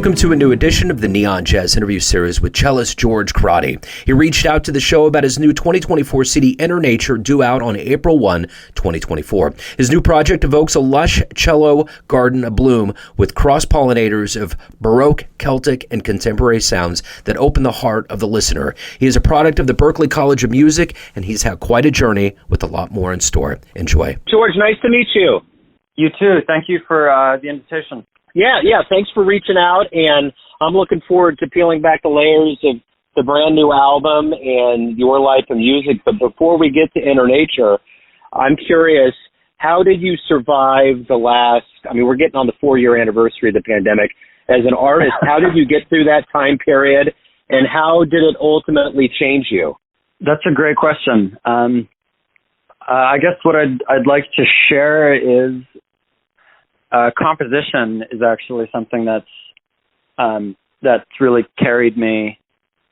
Welcome to a new edition of the Neon Jazz interview series with cellist George Crotty. He reached out to the show about his new 2024 CD, Inner Nature, due out on April 1, 2024. His new project evokes a lush cello garden abloom with cross-pollinators of Baroque, Celtic, and contemporary sounds that open the heart of the listener. He is a product of the Berklee College of Music, and he's had quite a journey with a lot more in store. Enjoy. George, nice to meet you. You too. Thank you for the invitation. Yeah. Thanks for reaching out, and I'm looking forward to peeling back the layers of the brand new album and your life and music. But before we get to Inner Nature, I'm curious, how did you survive the last, we're getting on the 4-year anniversary of the pandemic. As an artist, how did you get through that time period, and how did it ultimately change you? That's a great question. I guess what I'd like to share is composition is actually something that's really carried me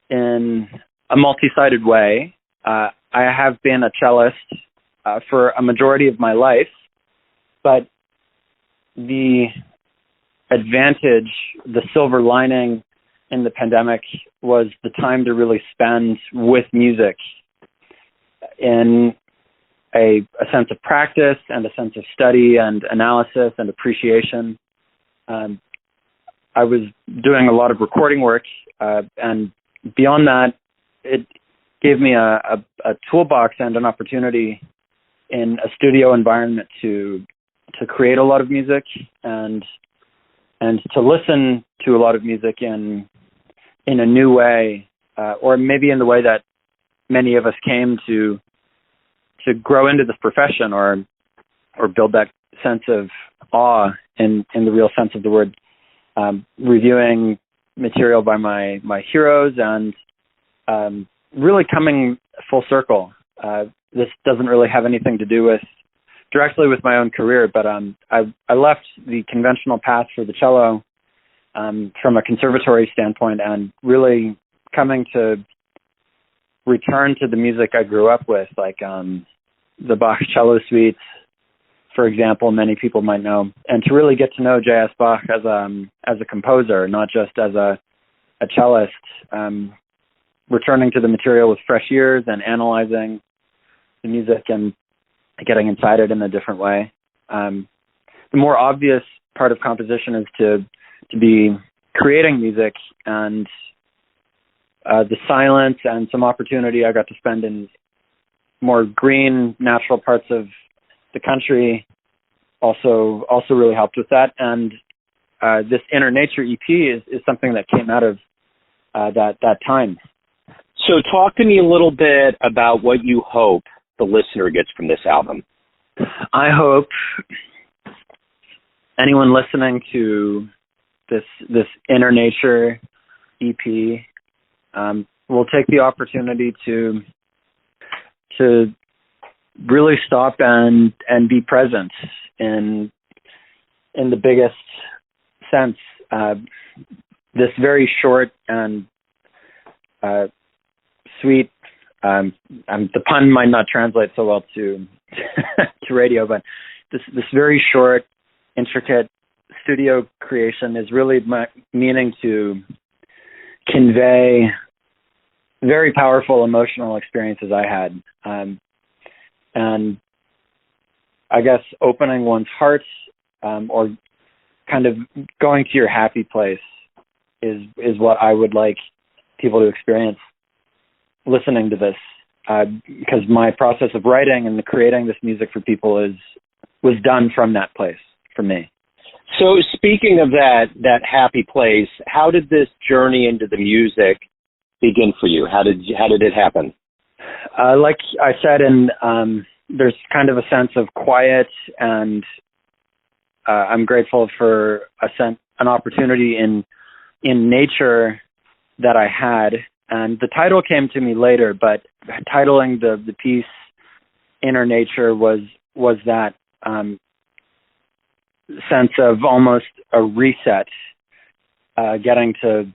in a multi-sided way. I have been a cellist for a majority of my life, but the advantage, the silver lining in the pandemic was the time to really spend with music in a sense of practice and a sense of study and analysis and appreciation. I was doing a lot of recording work, and beyond that, it gave me a toolbox and an opportunity in a studio environment to create a lot of music and to listen to a lot of music in a new way, or maybe in the way that many of us came to grow into this profession or build that sense of awe in the real sense of the word, reviewing material by my heroes and really coming full circle. This doesn't really have anything to do directly with my own career, but I left the conventional path for the cello from a conservatory standpoint and really coming to return to the music I grew up with, like the Bach cello suites, for example, many people might know, and to really get to know J.S. Bach as a composer, not just as a cellist, returning to the material with fresh ears and analyzing the music and getting inside it in a different way. The more obvious part of composition is to be creating music, and the silence and some opportunity I got to spend in more green, natural parts of the country also really helped with that. And this Inner Nature EP is something that came out of that time. So talk to me a little bit about what you hope the listener gets from this album. I hope anyone listening to this Inner Nature EP will take the opportunity to really stop and be present in the biggest sense. This very short and sweet, the pun might not translate so well to to radio, but this very short, intricate studio creation is really meaning to convey very powerful emotional experiences I had. And I guess opening one's heart or kind of going to your happy place is what I would like people to experience listening to this, because my process of writing and creating this music for people was done from that place for me. So speaking of that happy place, how did this journey into the music begin for you? How did it happen? Like I said, there's kind of a sense of quiet, and I'm grateful for an opportunity in nature that I had. And the title came to me later, but titling the piece Inner Nature was that sense of almost a reset, getting to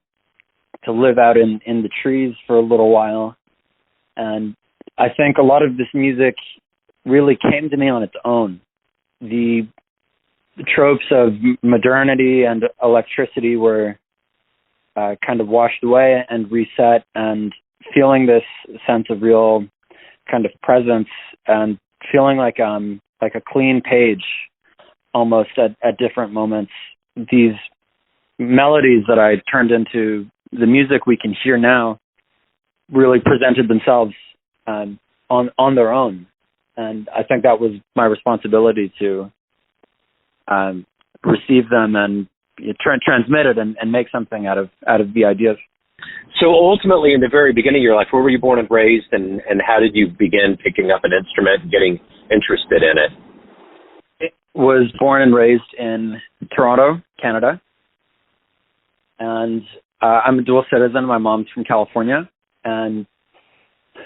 live out in the trees for a little while. And I think a lot of this music really came to me on its own. The tropes of modernity and electricity were kind of washed away and reset, and feeling this sense of real kind of presence and feeling like a clean page almost at different moments. These melodies that I turned into the music we can hear now really presented themselves on their own. And I think that was my responsibility to receive them and transmit it and make something out of the ideas. So ultimately, in the very beginning of your life, where were you born and raised, and how did you begin picking up an instrument and getting interested in it? I was born and raised in Toronto, Canada. And I'm a dual citizen. My mom's from California. And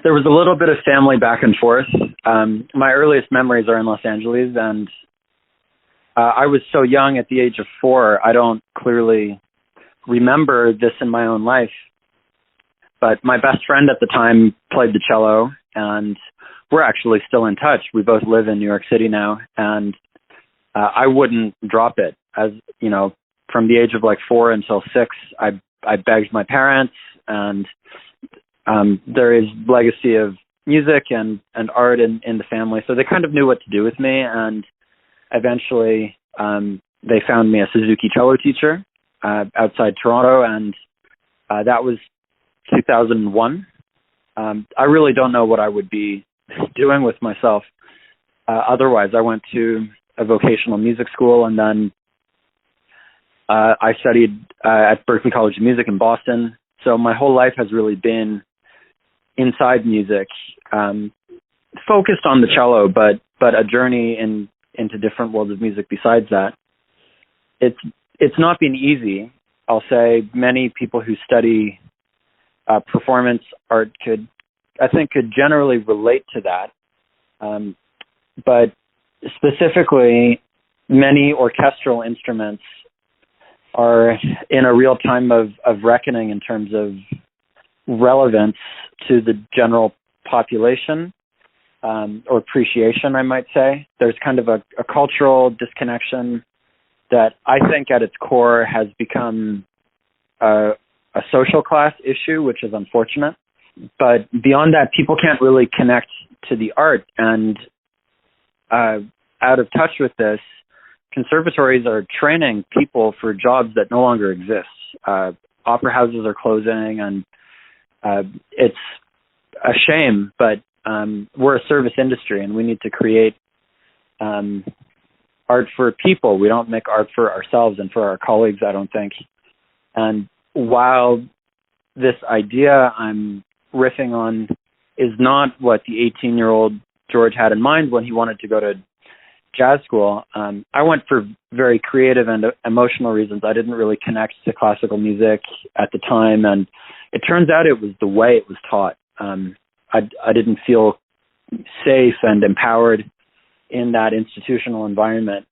there was a little bit of family back and forth. My earliest memories are in Los Angeles, and I was so young at the age of 4, I don't clearly remember this in my own life. But my best friend at the time played the cello, and we're actually still in touch. We both live in New York City now, and I wouldn't drop it. As you know, from the age of like 4 until 6, I begged my parents, and there is legacy of music and art in the family, so they kind of knew what to do with me. And eventually, they found me a Suzuki cello teacher outside Toronto, and that was 2001. I really don't know what I would be doing with myself otherwise. I went to a vocational music school, and then I studied at Berklee College of Music in Boston. So my whole life has really been inside music, focused on the cello, but a journey into different worlds of music besides that. It's not been easy. I'll say many people who study performance art could generally relate to that. But specifically, many orchestral instruments are in a real time of reckoning in terms of relevance to the general population, or appreciation, I might say. There's kind of a cultural disconnection that I think at its core has become a social class issue, which is unfortunate. But beyond that, people can't really connect to the art. And out of touch with this, conservatories are training people for jobs that no longer exist. Opera houses are closing, and it's a shame, but we're a service industry, and we need to create art for people. We don't make art for ourselves and for our colleagues, I don't think. And while this idea I'm riffing on is not what the 18-year-old George had in mind when he wanted to go to jazz school, I went for very creative and emotional reasons. I didn't really connect to classical music at the time, and it turns out it was the way it was taught. I didn't feel safe and empowered in that institutional environment.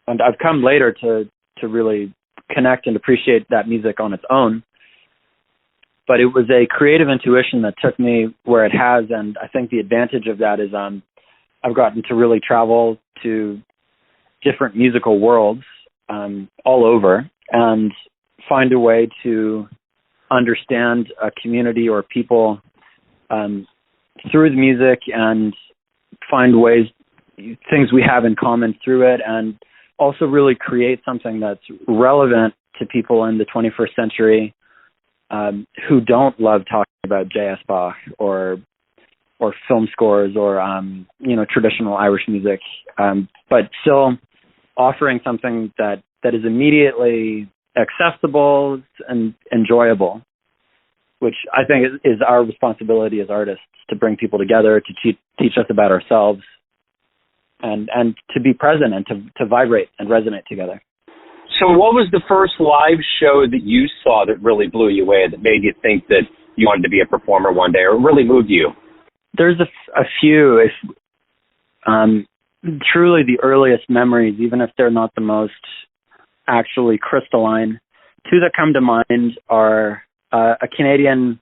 And I've come later to really connect and appreciate that music on its own. But it was a creative intuition that took me where it has, and I think the advantage of that is I've gotten to really travel to different musical worlds all over and find a way to understand a community or people through the music, and find ways, things we have in common through it, and also really create something that's relevant to people in the 21st century who don't love talking about J.S. Bach or film scores or traditional Irish music, but still offering something that is immediately accessible and enjoyable, which I think is our responsibility as artists, to bring people together, to teach us about ourselves, and to be present and to vibrate and resonate together. So what was the first live show that you saw that really blew you away, that made you think that you wanted to be a performer one day, or really moved you? There's a few. Truly the earliest memories, even if they're not the most actually crystalline. Two that come to mind are a Canadian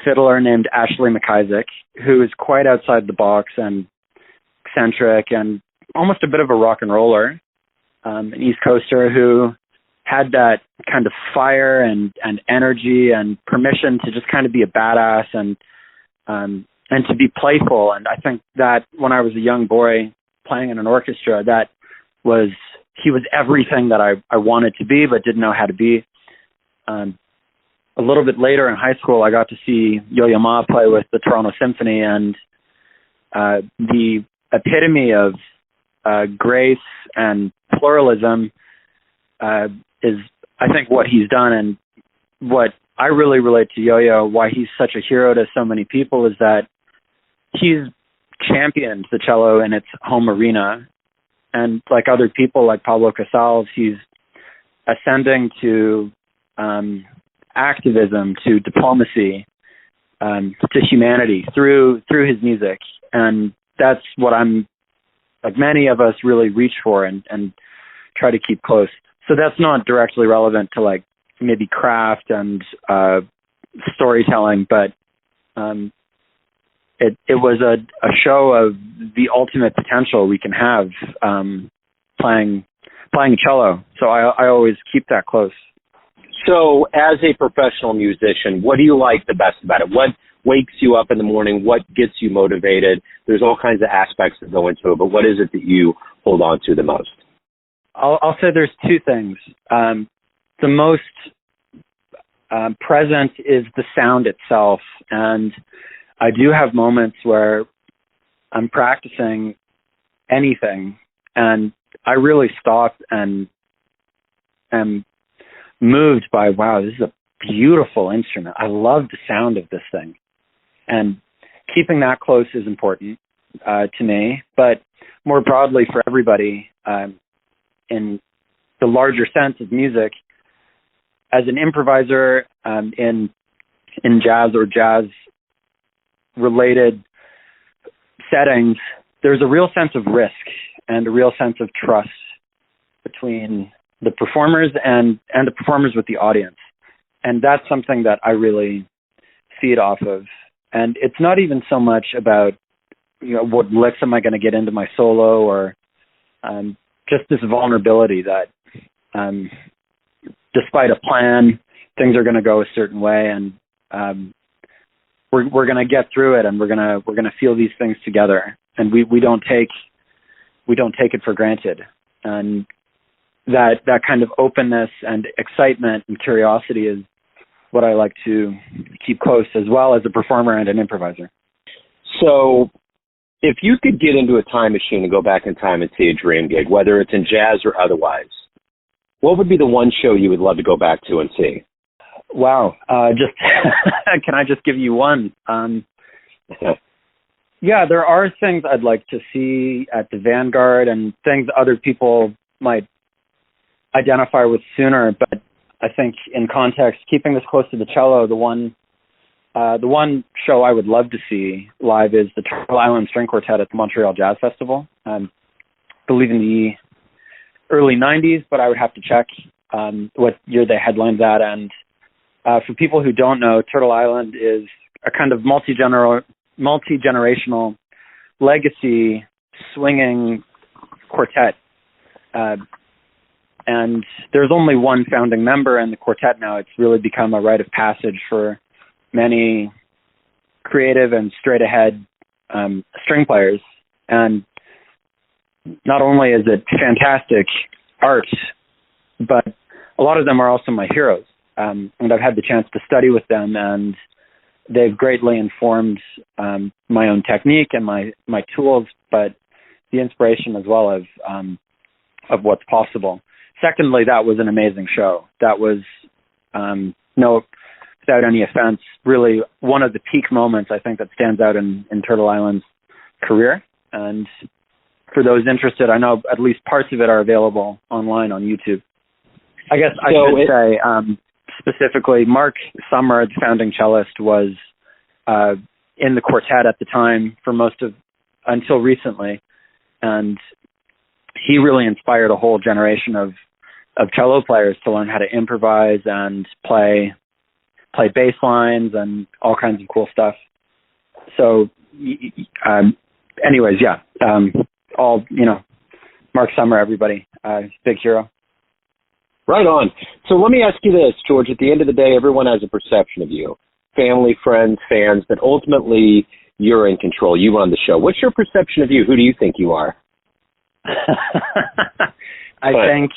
fiddler named Ashley McIsaac, who is quite outside the box and eccentric and almost a bit of a rock and roller, an East Coaster who had that kind of fire and energy and permission to just kind of be a badass and to be playful. And I think that when I was a young boy playing in an orchestra, he was everything that I wanted to be, but didn't know how to be. A little bit later in high school, I got to see Yo-Yo Ma play with the Toronto Symphony, and the epitome of grace and pluralism is, I think, what he's done. And what I really relate to Yo-Yo, why he's such a hero to so many people, is that he's championed the cello in its home arena. And like other people, like Pablo Casals, he's ascending to activism, to diplomacy, to humanity through his music. And that's what I'm, like many of us, really reach for and try to keep close. So that's not directly relevant to like maybe craft and storytelling, but it was a show of the ultimate potential we can have playing cello. So I always keep that close. So as a professional musician, what do you like the best about it? What wakes you up in the morning? What gets you motivated? There's all kinds of aspects that go into it, but what is it that you hold on to the most? I'll say there's two things. The most present is the sound itself. And I do have moments where I'm practicing anything and I really stop and am moved by, wow, this is a beautiful instrument. I love the sound of this thing. And keeping that close is important to me, but more broadly for everybody, in the larger sense of music, as an improviser in jazz or jazz related settings, there's a real sense of risk and a real sense of trust between the performers and the performers with the audience. And that's something that I really feed off of. And it's not even so much about, what licks am I going to get into my solo, or just this vulnerability that despite a plan, things are going to go a certain way, and we're going to get through it, and we're going to feel these things together, and we don't take it for granted. And that kind of openness and excitement and curiosity is what I like to keep close, as well as a performer and an improviser. So if you could get into a time machine and go back in time and see a dream gig, whether it's in jazz or otherwise, what would be the one show you would love to go back to and see? Wow. Just can I just give you one? Yeah, there are things I'd like to see at the Vanguard and things other people might identify with sooner. But I think in context, keeping this close to the cello, the one show I would love to see live is the Turtle Island String Quartet at the Montreal Jazz Festival. I believe in the early 90s, but I would have to check what year they headlined that. And for people who don't know, Turtle Island is a kind of multi-generational legacy swinging quartet. And there's only one founding member in the quartet now. It's really become a rite of passage for many creative and straight-ahead string players. And not only is it fantastic art, but a lot of them are also my heroes. And I've had the chance to study with them, and they've greatly informed my own technique and my tools, but the inspiration as well of what's possible. Secondly, that was an amazing show. That was, without any offense, really one of the peak moments I think that stands out in Turtle Island's career. And for those interested, I know at least parts of it are available online on YouTube. I guess I should say specifically, Mark Summer, the founding cellist, was in the quartet at the time for until recently. And he really inspired a whole generation of cello players to learn how to improvise and play bass lines and all kinds of cool stuff. So, anyways, yeah, Mark Summer, everybody, big hero. Right on. So let me ask you this, George. At the end of the day, everyone has a perception of you. Family, friends, fans, but ultimately you're in control. You run the show. What's your perception of you? Who do you think you are? I think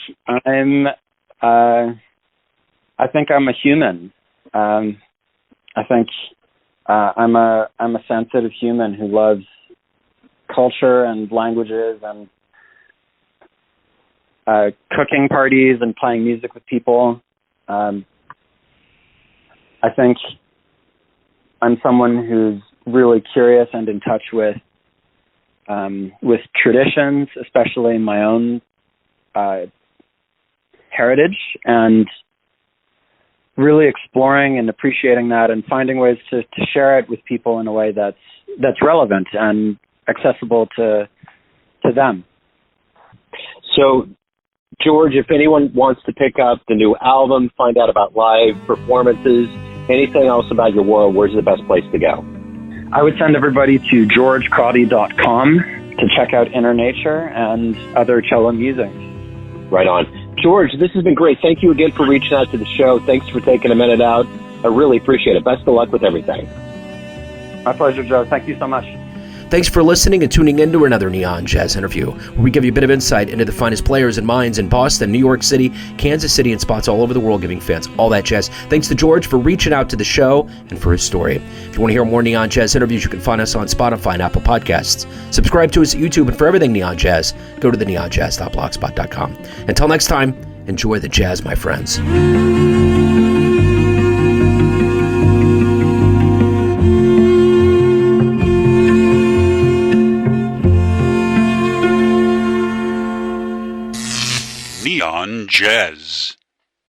I'm a human. I think I'm a sensitive human who loves culture and languages and cooking parties and playing music with people. I think I'm someone who's really curious and in touch with traditions, especially my own heritage, and really exploring and appreciating that and finding ways to share it with people in a way that's relevant and accessible to them. So, George, if anyone wants to pick up the new album, find out about live performances, anything else about your world, where's the best place to go? I would send everybody to georgecrotty.com to check out Inner Nature and other cello music. Right on. George, this has been great. Thank you again for reaching out to the show. Thanks for taking a minute out. I really appreciate it. Best of luck with everything. My pleasure, Joe. Thank you so much. Thanks for listening and tuning in to another Neon Jazz interview, where we give you a bit of insight into the finest players and minds in Boston, New York City, Kansas City, and spots all over the world, giving fans all that jazz. Thanks to George for reaching out to the show and for his story. If you want to hear more Neon Jazz interviews, you can find us on Spotify and Apple Podcasts. Subscribe to us at YouTube, and for everything Neon Jazz, go to theneonjazz.blogspot.com. Until next time, enjoy the jazz, my friends. Neon Jazz.